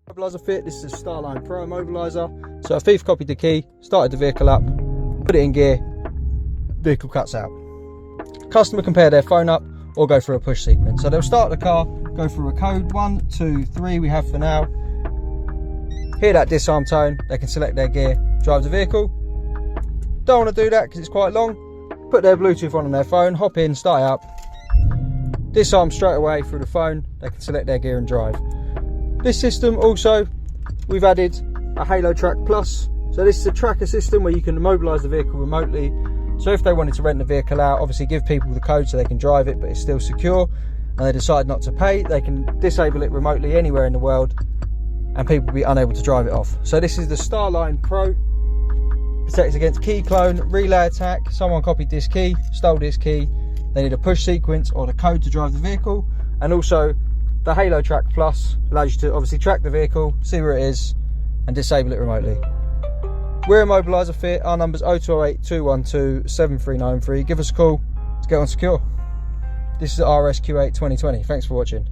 Immobiliser fit. This is a Starline Pro Immobiliser. So a thief copied the key, started the vehicle up, put it in gear, vehicle cuts out. Customer can pair their phone up or go through a push sequence. So they'll start the car, go through a code 1, 2, 3 we have for now. Hear that disarm tone, they can select their gear, drive the vehicle. Don't want to do that because it's quite long. Put their Bluetooth on their phone, hop in, start it up. Disarm straight away through the phone, they can select their gear and drive. This system also, we've added a HaloTrack Plus. So this is a tracker system where you can immobilise the vehicle remotely. So if they wanted to rent the vehicle out, obviously give people the code so they can drive it, but it's still secure, and they decide not to pay, they can disable it remotely anywhere in the world, and people will be unable to drive it off. So this is the Starline Pro. Protects against key clone, relay attack. Someone copied this key, stole this key. They need a push sequence or the code to drive the vehicle. And also the HaloTrack Plus allows you to obviously track the vehicle, see where it is, and disable it remotely. We're Immobiliser Fit. Our number's 0208 212 7393. Give us a call to get on secure. This is RSQ8 2020. Thanks for watching.